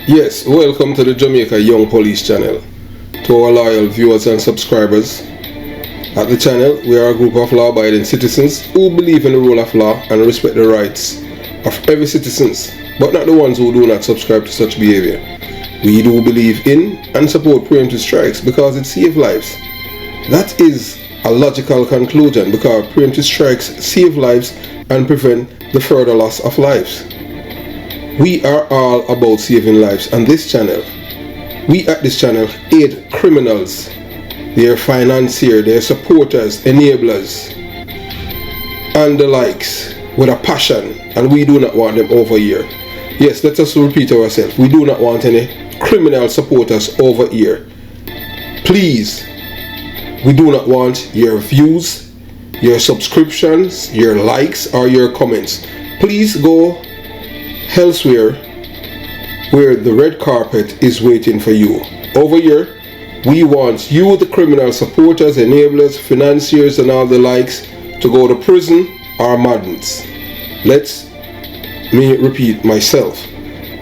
Yes, welcome to the Jamaica Young Police channel. To our loyal viewers and subscribers, at the channel we are a group of law-abiding citizens who believe in the rule of law and respect the rights of every citizens, but not the ones who do not subscribe to such behavior. We do believe in and support preemptive strikes because it saves lives. That is a logical conclusion because preemptive strikes save lives and prevent the further loss of lives. We are all about saving lives on this channel. We at this channel aid criminals, their financiers, their supporters, enablers, and the likes with a passion, and we do not want them over here. Yes, let us repeat ourselves. We do not want any criminal supporters over here. Please, we do not want your views, your subscriptions, your likes, or your comments. Please go elsewhere where the red carpet is waiting for you. Over here, we want you, the criminal supporters, enablers, financiers, and all the likes, to go to prison or madness. Let me repeat myself.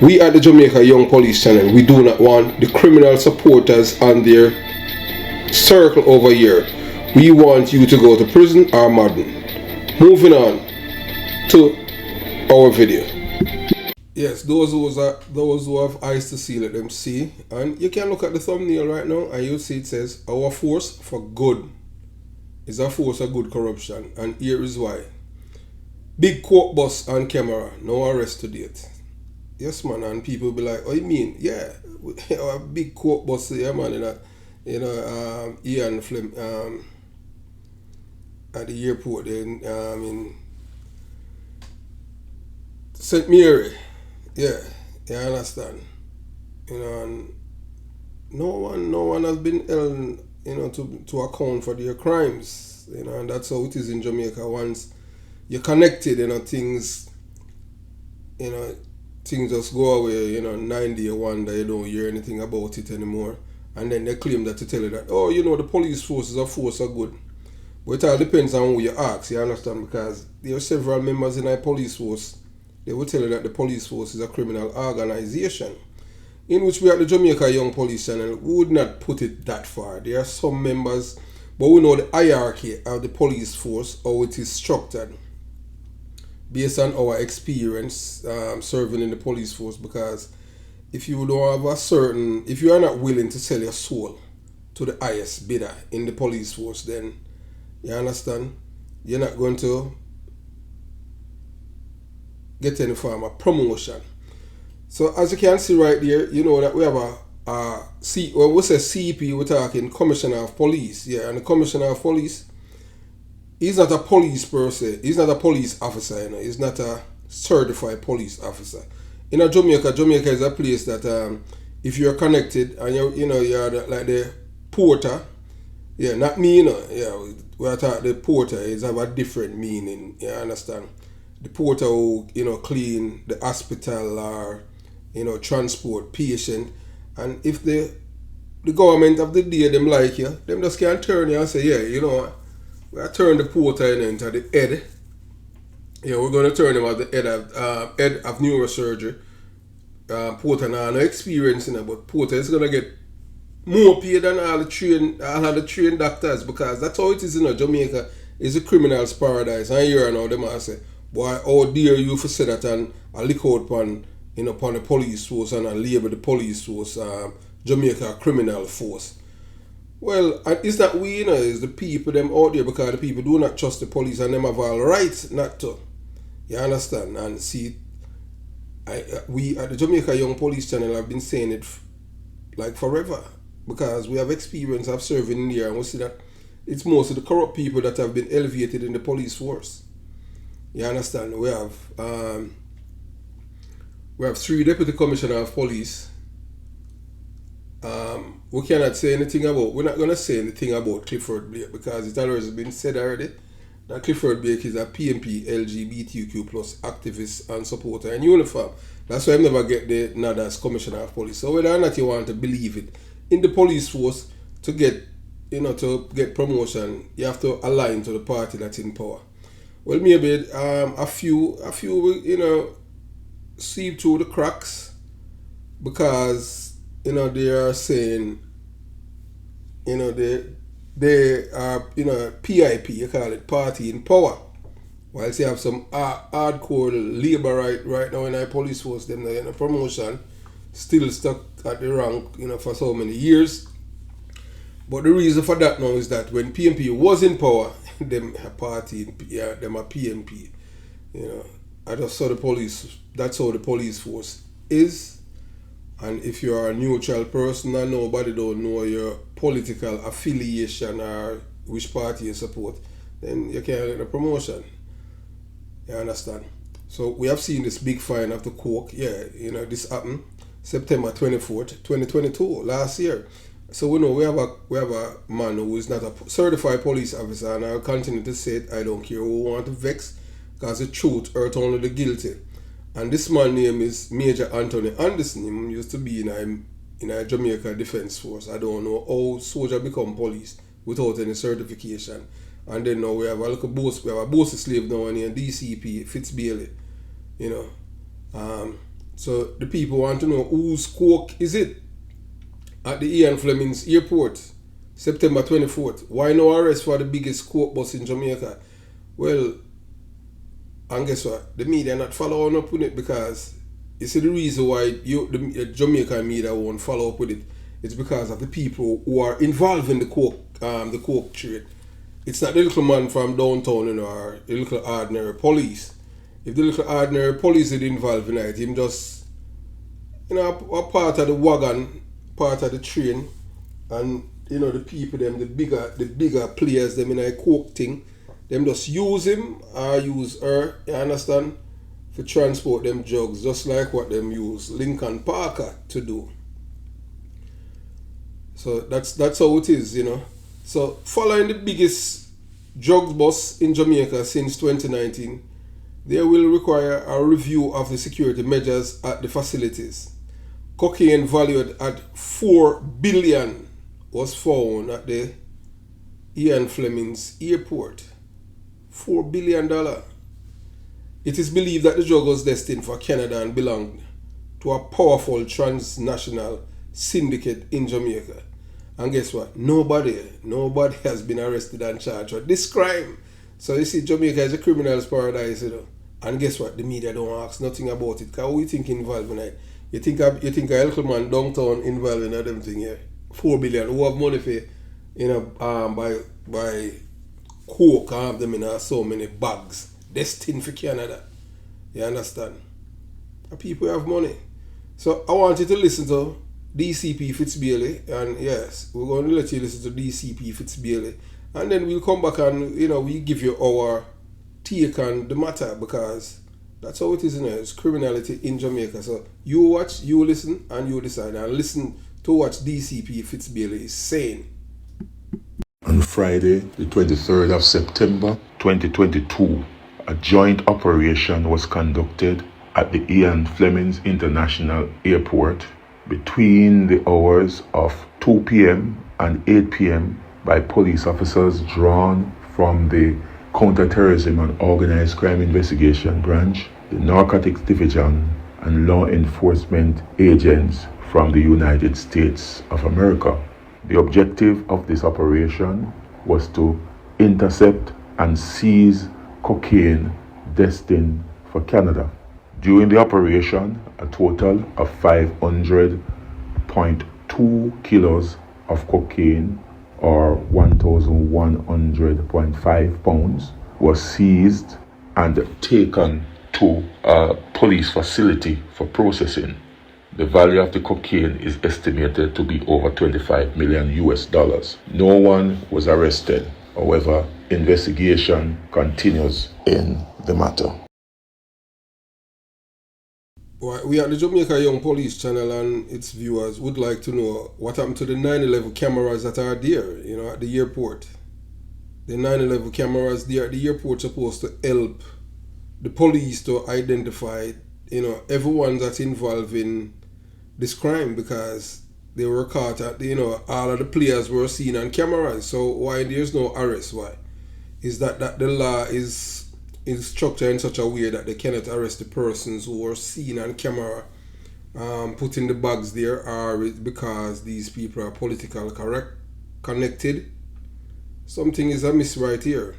We at the Jamaica Young Police channel, we do not want the criminal supporters and their circle over here. We want you to go to prison or madden. Moving on to our video. Yes, those who have eyes to see, let them see. And you can look at the thumbnail right now and you'll see it says, "Our force for good is a force of good corruption." And here is why. Big court bus on camera, no arrest to date. Yes, man, and people be like, "Oh, you mean?" Yeah, a big court bus here, man, Ian Flemmings, at the airport in St. Mary. Yeah, you understand. And no one has been held, to account for their crimes. And that's how it is in Jamaica. Once you're connected, things just go away. 9-day wonder, you don't hear anything about it anymore. And then they claim that to tell you that, oh, the police force is a force of good. But it all depends on who you ask. You understand? Because there are several members in our police force. They will tell you that the police force is a criminal organization, in which we at the Jamaica Young Police channel would not put it that far. There are some members, but we know the hierarchy of the police force, how it is structured, based on our experience serving in the police force. Because if you don't have if you are not willing to sell your soul to the highest bidder in the police force, then, you understand, you're not going to get any form of promotion. So as you can see right there, that we have when we say CP, we're talking Commissioner of Police. Yeah, and the Commissioner of Police, he's not a police per se. He's not a police officer. He's not a certified police officer. In Jamaica is a place that if you're connected and you're like the porter. Yeah, not me. Yeah, we're talking the porter is have a different meaning. You understand? The porter who clean the hospital or transport patient, and if the government of the day them like you, them just can turn you and say, yeah, we are turn the porter into the head. Yeah, we're gonna turn him as the head of neurosurgery. Porter now no experience but porter is gonna get more pay than all the trained doctors, because that's how it is in Jamaica. Is a criminal's paradise. And here now them say, boy, how dare you for say that and I look out upon the police force and I label the police force Jamaica criminal force. Well, and it's not we, it's the people them out there, because the people do not trust the police and them have all rights not to. You understand? And see, we at the Jamaica Young Police channel have been saying it like forever, because we have experience of serving in there, and we see that it's most of the corrupt people that have been elevated in the police force. You understand? We have 3 deputy commissioner of police. We cannot say anything about. We're not gonna say anything about Clifford Blake, because it already been said already that Clifford Blake is a PMP LGBTQ plus activist and supporter in uniform. That's why I never get the nod as commissioner of police. So whether or not you want to believe it, in the police force to get promotion, you have to align to the party that's in power. Well, maybe a few seep through the cracks, because they are saying they are PIP, you call it party in power. Whilst you have some hardcore labor right now in our police force, them in a promotion, still stuck at the rank for so many years. But the reason for that now is that when PNP was in power, them a party, them a PNP. I just saw the police. That's how the police force is. And if you are a neutral person and nobody don't know your political affiliation or which party you support, then you can't get a promotion. You understand? So we have seen this big fine of the Koke. Yeah, this happened September 24th, 2022, last year. So we know we have a man who is not a certified police officer, and I'll continue to say it. I don't care who want to vex, because the truth hurt only the guilty. And this man's name is Major Anthony Anderson. He used to be in a Jamaica Defence Force. I don't know how soldier become police without any certification. And then now we have a little boss. We have a boss slave now in DCP Fitz. So the people want to know whose Koke is it at the Flemmings airport, September 24th. Why no arrest for the biggest Koke bus in Jamaica? Well, and guess what? The media not following up with it, because you see the reason why the Jamaican media won't follow up with it. It's because of the people who are involved in the Koke trade. It's not the little man from downtown, or the little ordinary police. If the little ordinary police is involved in it, him just a part of the wagon, part of the train, and the people them, the bigger players them in a Koke thing, them just use him or use her, you understand, for transport them drugs, just like what them use Lincoln Parker to do. So that's how it is, So following the biggest drug bust in Jamaica since 2019, they will require a review of the security measures at the facilities. Cocaine valued at $4 billion was found at the Flemmings airport. $4 billion. It is believed that the drug was destined for Canada and belonged to a powerful transnational syndicate in Jamaica. And guess what? Nobody has been arrested and charged for this crime. So you see, Jamaica is a criminal's paradise, And guess what? The media don't ask nothing about it. Because who you think involved in it? You think a little man downtown involved in them thing here? $4 billion. Who have money for by Koke, have them in so many bags destined for Canada. You understand? And people have money. So I want you to listen to DCP Fitz, and yes, we're going to let you listen to DCP Fitz, and then we'll come back and we give you our take on the matter, because that's how it is, it's criminality in Jamaica. So you watch, you listen, and you decide, and listen to what DCP Fitz is saying. On Friday, the 23rd of September 2022, a joint operation was conducted at the Flemmings International Airport between the hours of 2 p.m. and 8 p.m. by police officers drawn from the Counterterrorism and Organized Crime Investigation Branch, the Narcotics Division, and law enforcement agents from the United States of America. The objective of this operation was to intercept and seize cocaine destined for Canada. During the operation, a total of 500.2 kilos of cocaine, or 1,100.5 pounds, was seized and taken to a police facility for processing. The value of the cocaine is estimated to be over $25 million. No one was arrested. However, investigation continues in the matter. We at the Jamaica Young Police channel and its viewers would like to know what happened to the 9/11 cameras that are there, at the airport. The 9/11 cameras there at the airport supposed to help the police to identify, everyone that's involved in this crime, because they were caught at, all of the players were seen on cameras. So why there's no arrest? Why? Is that the law is structured in such a way that they cannot arrest the persons who were seen on camera putting the bags there, or because these people are politically correct, connected. Something is amiss right here.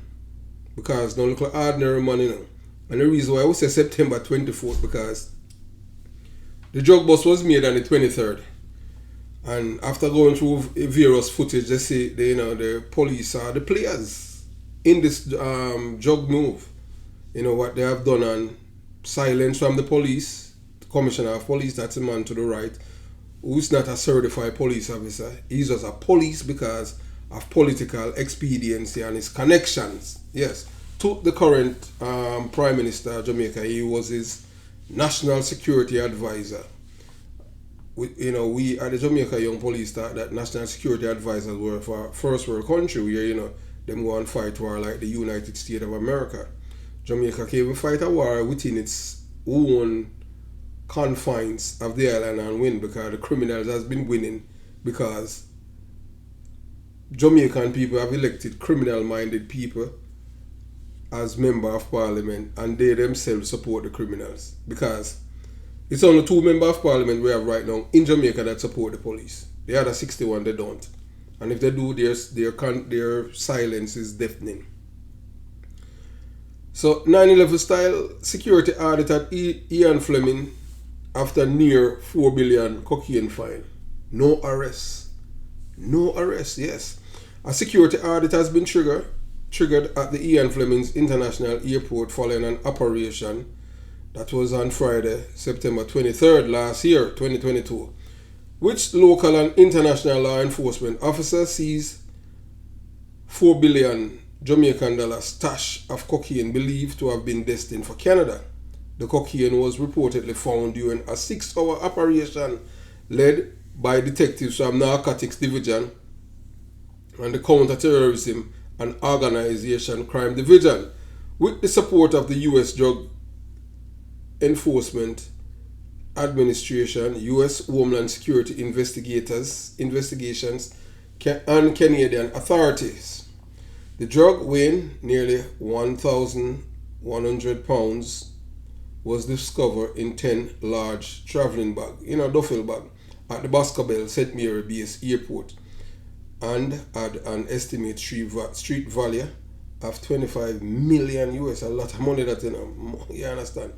Because no look like ordinary money now. And the reason why I would say September 24th, because the drug bust was made on the 23rd. And after going through various footage, they say the police are the players in this drug move. You know what they have done, and silence from the police, the commissioner of police, that's a man to the right, who's not a certified police officer. He's just a police because of political expediency and his connections. Yes, to the current Prime Minister of Jamaica. He was his national security advisor. We at the Jamaica Young Police thought that national security advisors were for first world country where, them go and fight war like the United States of America. Jamaica can even fight a war within its own confines of the island and win, because the criminals has been winning because Jamaican people have elected criminal-minded people as member of parliament, and they themselves support the criminals, because it's only 2 members of parliament we have right now in Jamaica that support the police. The other 61 they don't, and if they do, their silence is deafening. So 9/11 style security audit at Ian Flemmings after near 4 billion cocaine fine. No arrest. No arrest, yes. A security audit has been triggered at the Ian Flemmings International Airport following an operation that was on Friday, September 23rd last year, 2022, which local and international law enforcement officers seized 4 billion Jamaican dollar stash of cocaine believed to have been destined for Canada. The cocaine was reportedly found during a 6-hour operation led by detectives from Narcotics Division and the Counter-Terrorism and Organization Crime Division, with the support of the U.S. Drug Enforcement Administration, U.S. Homeland Security investigations, and Canadian authorities. The drug, weighing nearly 1,100 pounds, was discovered in 10 large traveling bags, duffel bag, at the Boscobel St. Mary Base Airport, and had an estimated street value of 25 million US, a lot of money that, you understand.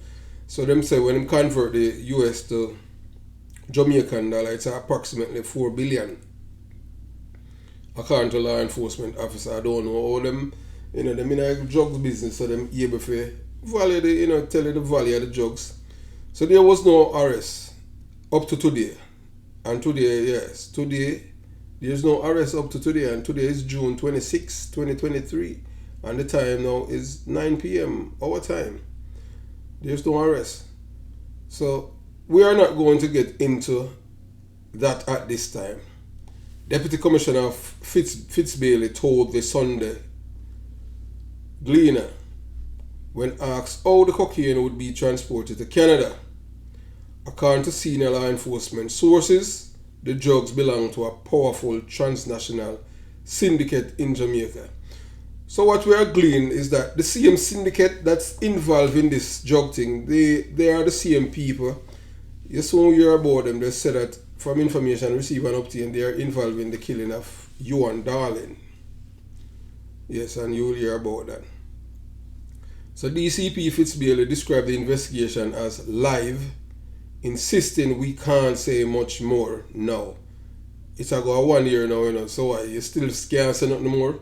So them say when them convert the US to Jamaican dollar, it's approximately 4 billion. According to law enforcement officer, I don't know how them, them in a drugs business, so them able to value the, tell you the value of the drugs. So there was no arrest up to today. And today, yes, today, there's no arrest up to today, and today is June 26, 2023, and the time now is 9 p.m. our time. There's no arrest. So we are not going to get into that at this time. Deputy Commissioner Fitz Bailey told the Sunday Gleaner when asked how the cocaine would be transported to Canada. According to senior law enforcement sources, the drugs belong to a powerful transnational syndicate in Jamaica. So what we are gleaning is that the same syndicate that's involved in this drug thing, they are the same people. Yes, when we hear about them, they say that from information received and obtained, they are involved in the killing of Yuan Darling. Yes, and you'll hear about that. So DCP Fitz Bailey described the investigation as live, insisting we can't say much more now. It's a go 1 year now, so why? You still can't say nothing more?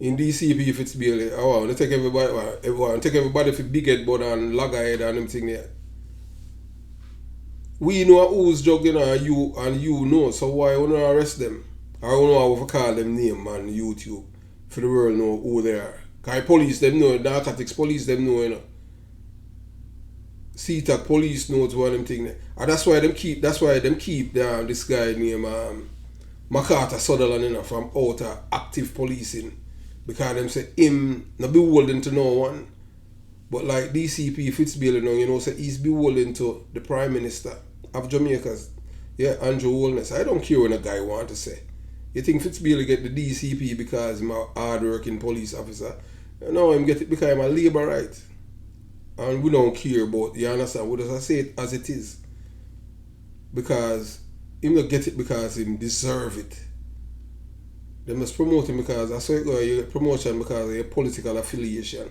In DCP Fitz Bailey, I want to take everybody for big head but and loggerhead and them thing there. We know who's drug, you know, so why you not arrest them? I don't know how to call them name on YouTube for the world know who they are. Because police them know, narcotics police them know, CTAC police knows what them thing there. And that's why them keep this guy named MacArthur Sutherland, from outer active policing. Because them say him not beholden to no one. But like DCP Fitz Bailey say he's beholden to the Prime Minister of Jamaica, Andrew Holness. I don't care what a guy want to say. You think Fitz Bailey get the DCP because he's a hard-working police officer? No, him get it because I'm a labourite. And we don't care about, you understand? We just say it as it is. because him not get it because him deserve it. They must promote him because I saw you get promotion because of your political affiliation.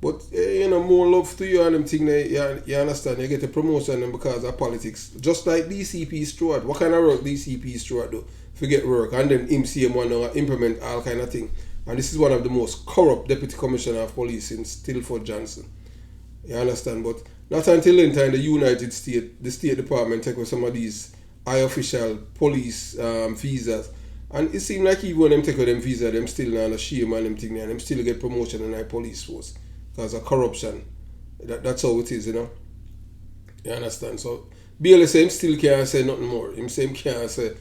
But more love to you and them thing you understand, you get a promotion because of politics. Just like DCP Stewart. What kind of work DCP Stewart do? Forget work, and then him see him want to implement all kind of thing. And this is one of the most corrupt deputy commissioner of police in Stilford Johnson. You understand? But not until then time the United States, the State Department take with some of these high official police visas. And it seems like even when them take with them visa, them still not shame and them thing, and them still get promotion in the police force because of corruption. That's how it is, You understand? So Bailey say him still can't say nothing more. Him can't say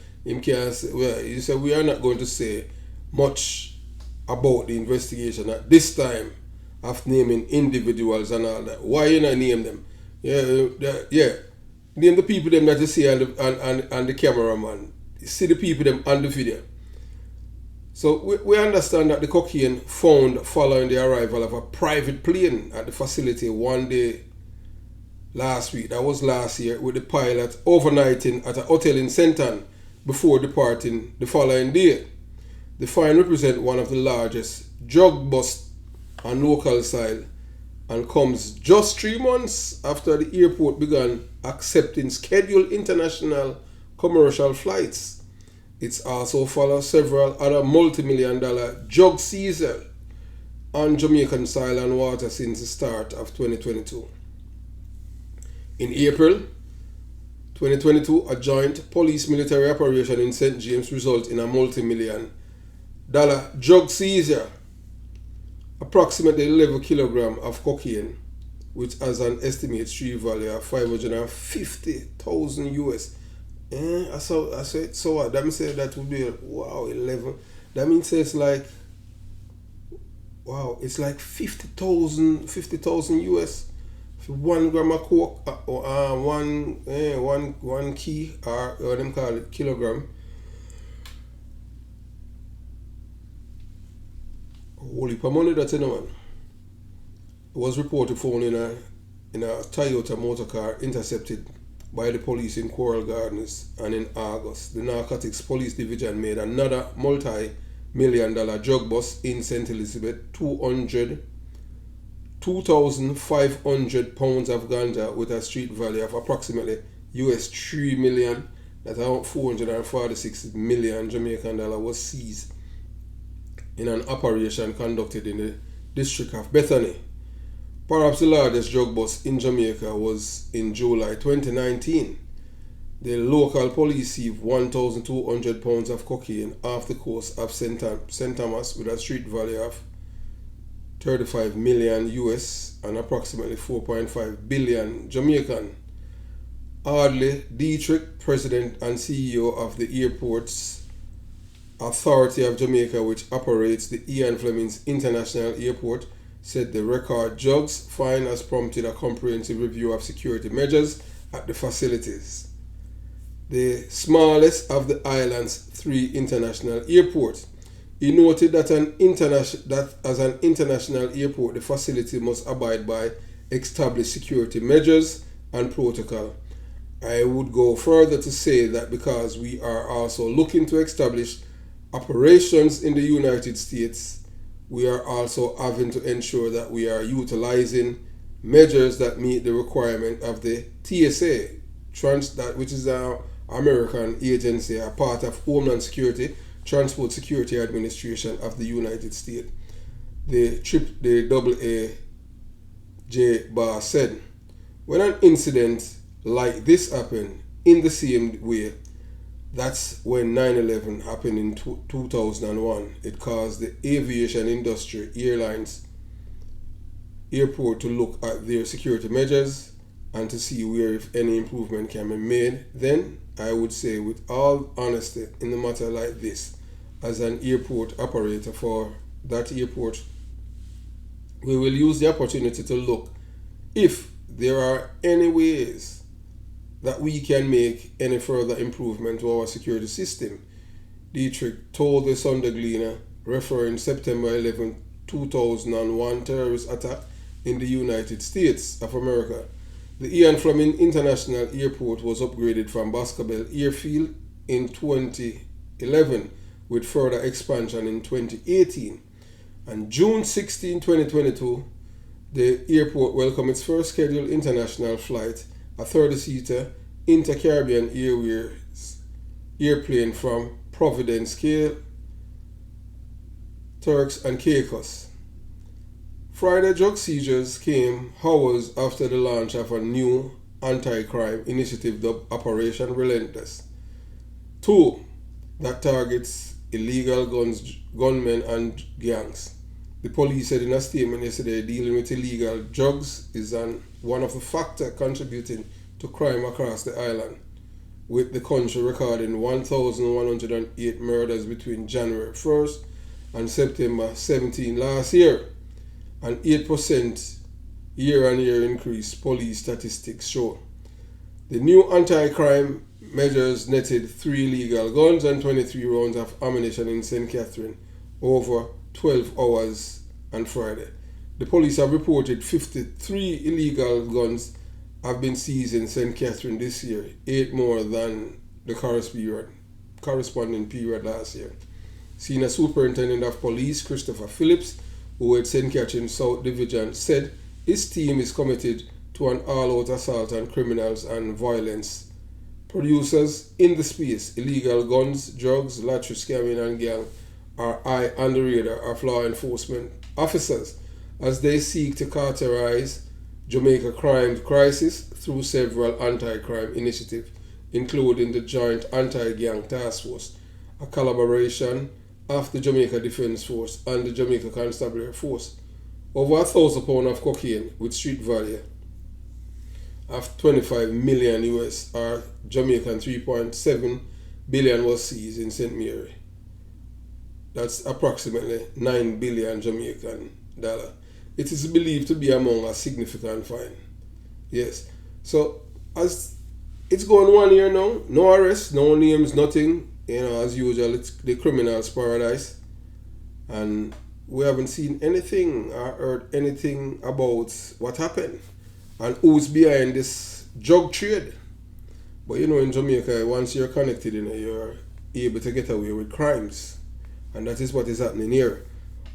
well, he said we are not going to say much about the investigation at this time of naming individuals and all that. Why you not name them? Yeah. Name the people them that you see on the cameraman. See the people them on the video. So we understand that the cocaine found following the arrival of a private plane at the facility one day last week, that was last year, with the pilot overnighting at a hotel in Senton before departing the following day. The find represents one of the largest drug busts on local soil and comes just 3 months after the airport began accepting scheduled international commercial flights. It also follows several other multi-million-dollar drug seizures on Jamaican soil and water since the start of 2022. In April 2022, a joint police-military operation in St. James resulted in a multi-million-dollar drug seizure, approximately 11 kilograms of cocaine, which has an estimated street value of $550,000 US. I said, so what? That means that would be, 11. That means it's like, it's like 50,000 US for 1 gram of coke, or one key, or them call it kilogram. Holy pa money that's in one. It was reported found in a Toyota motor car intercepted by the police in Coral Gardens, and in August, the Narcotics Police Division made another multi-million-dollar drug bust in St. Elizabeth, 2,500 pounds of ganja with a street value of approximately US 3 million, that's around 446 million Jamaican dollar, was seized in an operation conducted in the district of Bethany. Perhaps the largest drug bust in Jamaica was in July 2019. The local police seized 1,200 pounds of cocaine off the coast of St. Thomas with a street value of 35 million US and approximately 4.5 billion Jamaican. Audley Dietrich, President and CEO of the Airports Authority of Jamaica, which operates the Ian Flemmings International Airport, said the record drugs find has prompted a comprehensive review of security measures at the facilities, the smallest of the island's 3 international airports. He noted that as an international airport, the facility must abide by established security measures and protocol. I would go further to say that because we are also looking to establish operations in the United States, we are also having to ensure that we are utilizing measures that meet the requirement of the TSA, which is our American agency, a part of Homeland Security, Transport Security Administration of the United States. The AAJ bar said, when an incident like this happened in the same way, that's when 9/11 happened in 2001. It caused the aviation industry, airlines, airport to look at their security measures and to see where if any improvement can be made. Then I would say with all honesty, in a matter like this, as an airport operator for that airport, we will use the opportunity to look if there are any ways that we can make any further improvement to our security system. Dietrich told the Sunday Gleaner, referring September 11, 2001 terrorist attack in the United States of America. The Ian Flemings International Airport was upgraded from Baskerville Airfield in 2011 with further expansion in 2018. On June 16, 2022, the airport welcomed its first scheduled international flight, a 30-seater Inter-Caribbean Airways airplane from Providence, Turks and Caicos. Friday drug seizures came hours after the launch of a new anti-crime initiative dubbed Operation Relentless. 2. That targets illegal gunmen and gangs. The police said in a statement yesterday dealing with illegal drugs is one of the factors contributing to crime across the island, with the country recording 1,108 murders between January 1st and September 17 last year. An 8% year-on-year increase, police statistics show. The new anti-crime measures netted 3 illegal guns and 23 rounds of ammunition in St. Catherine over 12 hours on Friday. The police have reported 53 illegal guns have been seized in St. Catherine this year, 8 more than the corresponding period last year. Senior Superintendent of Police Christopher Phillips, who at St. Catherine South Division, said his team is committed to an all-out assault on criminals and violence producers in the space. Illegal guns, drugs, lottery scamming and gang are high on the radar of law enforcement officers as they seek to characterize Jamaica crime crisis through several anti-crime initiatives, including the Joint Anti-Gang Task Force, a collaboration of the Jamaica Defence Force and the Jamaica Constabulary Force. Over 1,000 pounds of cocaine with street value of 25 million US or Jamaican 3.7 billion was seized in St. Mary. That's approximately 9 billion Jamaican dollar. It is believed to be among a significant fine. Yes. So as it's going 1 year now, no arrests, no names, nothing. As usual, it's the criminal's paradise. And we haven't seen anything or heard anything about what happened and who's behind this drug trade. But in Jamaica, once you're connected, you're able to get away with crimes. And that is what is happening here.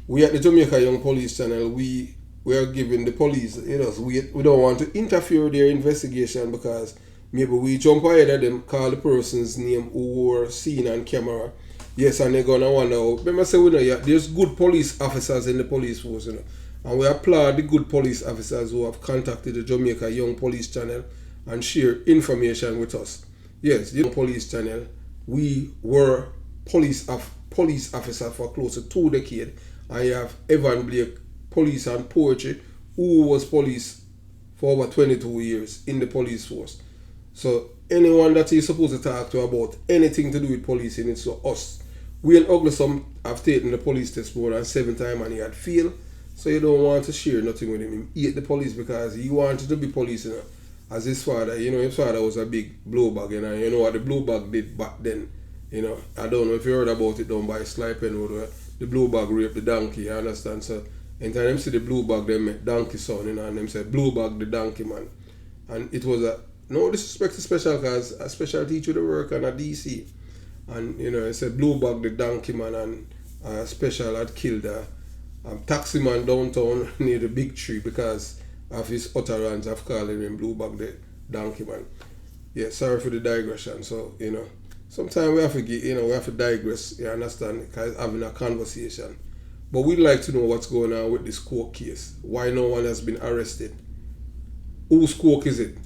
We at the Jamaica Young Police Channel, we are giving the police, we don't want to interfere with their investigation because maybe we jump ahead of them, call the person's name who were seen on camera. Yes, and they're gonna wonder. Remember, there's good police officers in the police force, and we applaud the good police officers who have contacted the Jamaica Young Police Channel and share information with us. Yes, the Young Police Channel, we were police officer for close to 2 decades. I have Evan Blake, police and poetry, who was police for over 22 years in the police force. So anyone that is supposed to talk to about anything to do with policing, it's us. Will Uglesom have taken the police test more than 7 times and he had failed. So you don't want to share nothing with him. He hate the police because he wanted to be police, as his father. His father was a big blowbag, you know what the blowbag did back then. I don't know if you heard about it down by Slipen Road, the blowbag raped the donkey, you understand? So anytime them see the blowbag, they make donkey son, and them say blowbag the donkey man. And it was no disrespect to special, because a special teacher to work on a DC. And it said blowbag the donkey man, and a special had killed a taxi man downtown near the big tree because of his utterance of calling him blowbag the donkey man. Yeah, sorry for the digression. So, sometimes we have to get, we have to digress, you understand, because having a conversation. But we'd like to know what's going on with this Koke case. Why no one has been arrested? Whose Koke is it?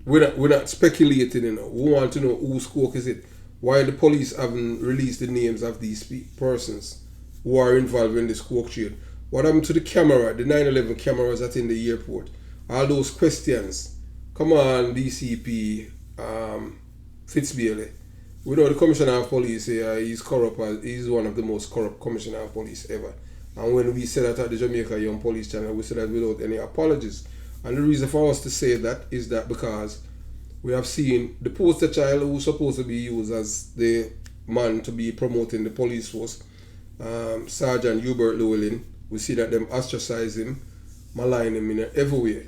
We're not speculating, We want to know whose Koke is it. Why the police haven't released the names of these persons who are involved in this Koke trade. What happened to the camera, the 9/11 cameras that's in the airport? All those questions. Come on, DCP, Fitz. We know the Commissioner of Police here, he's corrupt. He's one of the most corrupt Commissioner of Police ever. And when we said that at the Jamaica Young Police Channel, we said that without any apologies. And the reason for us to say that is that because we have seen the poster child who's supposed to be used as the man to be promoting the police force, Sergeant Hubert Llewellyn. We see that them ostracize him, malign him in every way.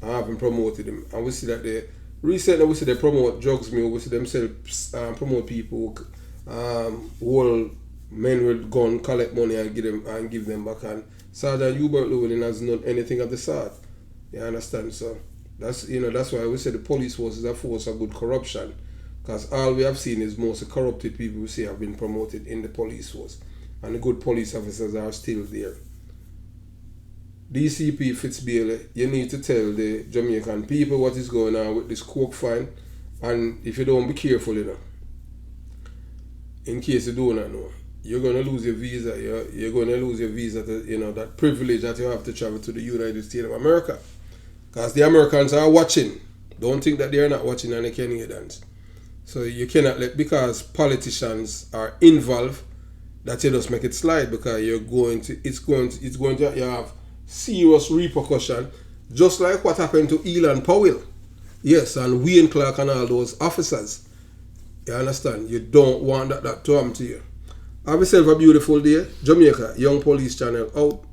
and haven't promoted him. And we see that recently we see they promote drugs, we see themselves promote people who men with gun collect money and give them back. And Sergeant Hubert Llewellyn has not anything of the sort. You understand? So that's why we say the police force is a force of good corruption, because all we have seen is mostly corrupted people we see have been promoted in the police force, and the good police officers are still there. DCP Fitz, you need to tell the Jamaican people what is going on with this coke fine, and if you don't be careful, in case you do not know, you're going to lose your visa. You're going to lose your visa to, that privilege that you have to travel to the United States of America. Because the Americans are watching. Don't think that they're not watching, and the Canadians. So you cannot let, because politicians are involved, that you just make it slide, because it's going to have serious repercussion, just like what happened to Elon Powell. Yes, and Wayne Clark and all those officers. You understand? You don't want that to happen to you. Have yourself a beautiful day. Jamaica Young Police Channel out.